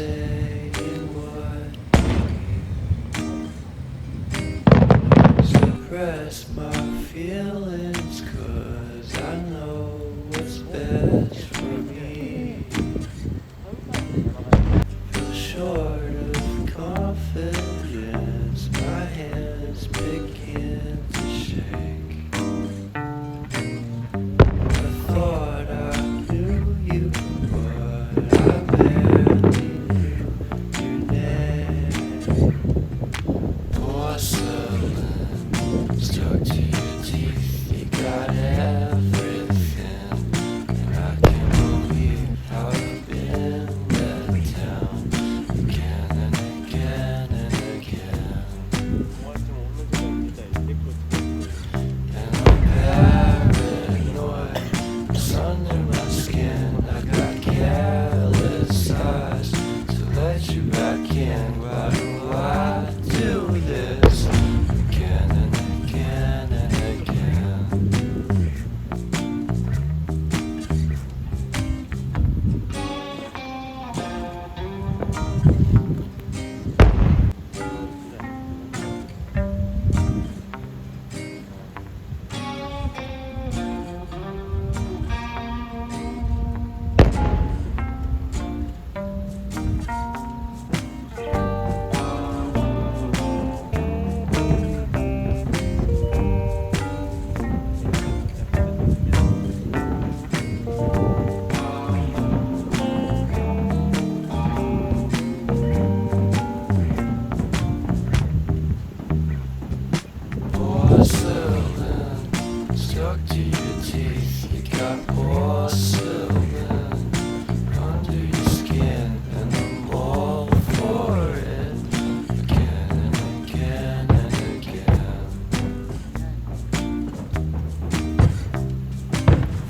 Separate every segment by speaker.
Speaker 1: saying what suppress my feelings, 'cause I know what's best for me. Feel short of confidence, my hands begin to shake. I thought I knew you, but I barely knew your name. Porcelain stuck to your teeth, you got everything, and I can't believe how I've been let down again and again and again. And I'm paranoid, it's under my skin. I got careless eyes to let you back in. Why do I do this again and again and again? Porcelain stuck to your teeth, you got porcelain under your skin, and I'm all for it again and again and again.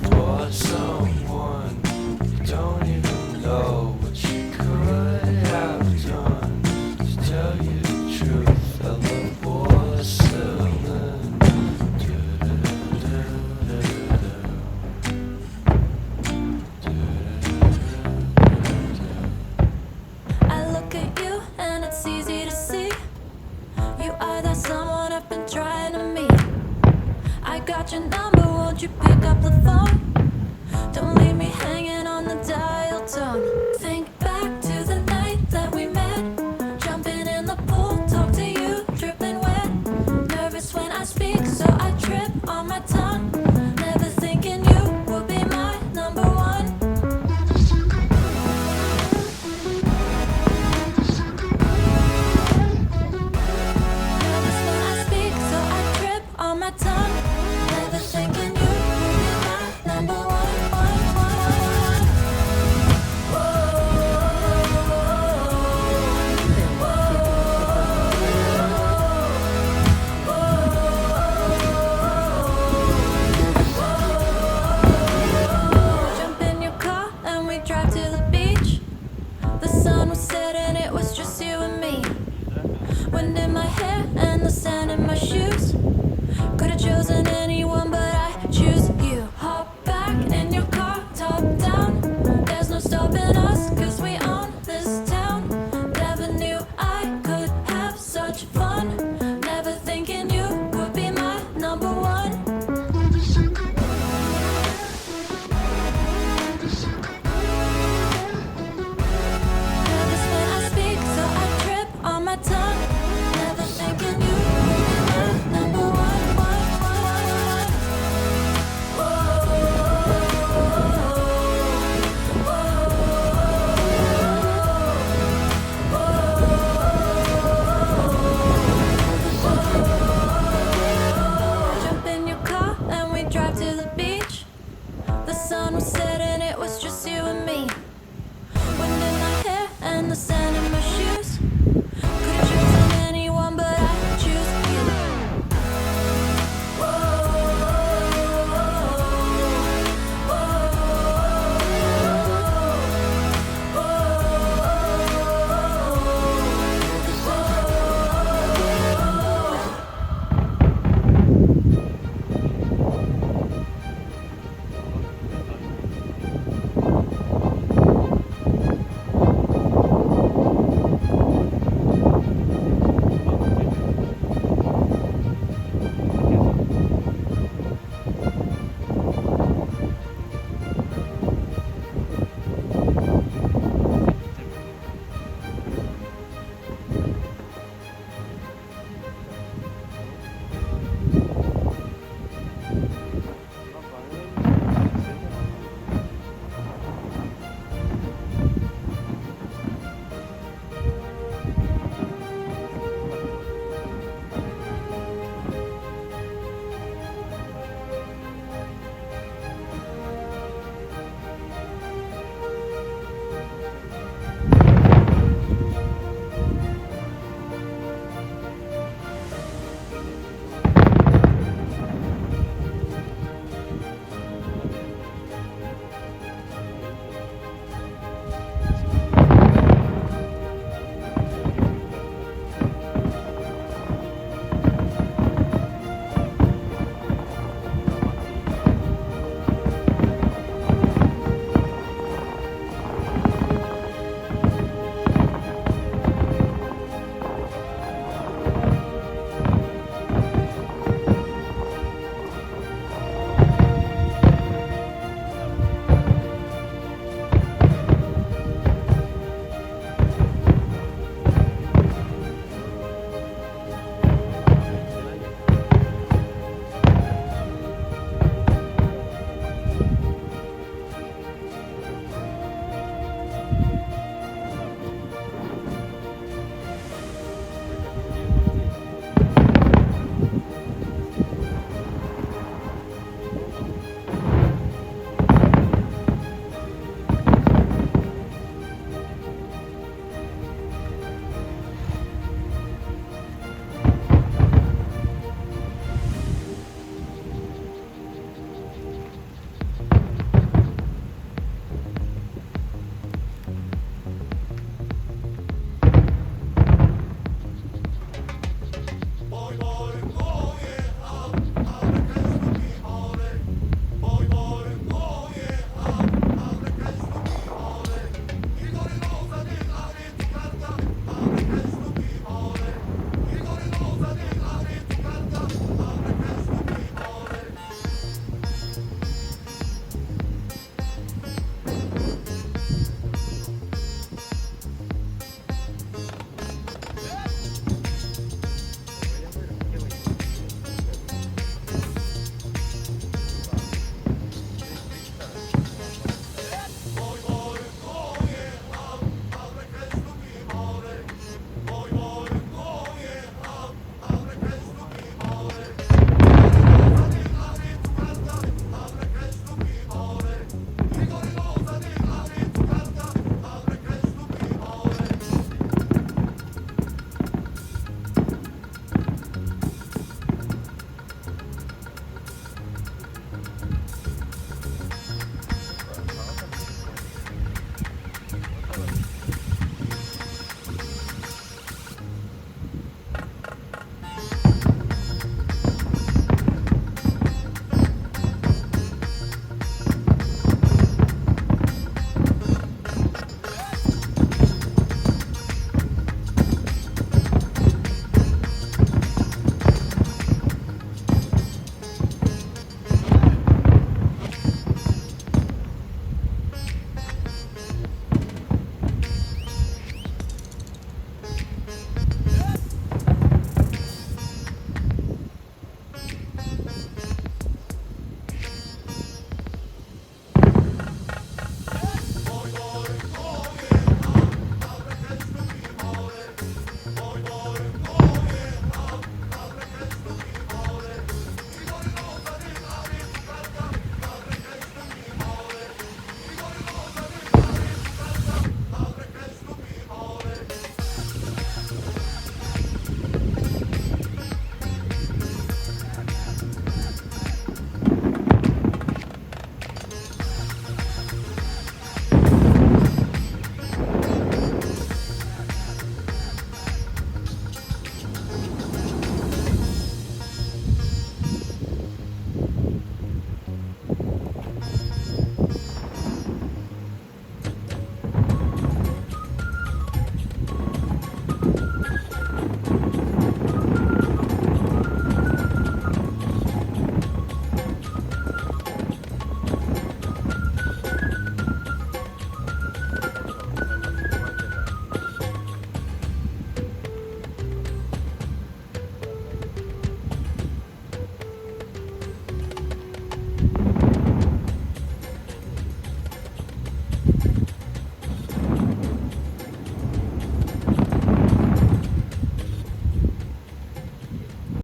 Speaker 1: For someone you don't even know what you could have done. To tell you the truth, I love porcelain.
Speaker 2: I look at you and it's easy to see. You are that someone I've been trying to meet. I got your number, won't you pick up the phone? Don't leave me hanging on the dial tone. Think back to the night that we met. Jumping in the pool, talk to you, dripping wet. Nervous when I speak, so I trip on my tongue. Never thinking you would be my number one. Nervous when I speak, so I trip on my tongue. Never thinking you would be my number one. Jump in your car and we drive to the beach. The sun was setting, it was just you and me. Wind in my hair and the sand in my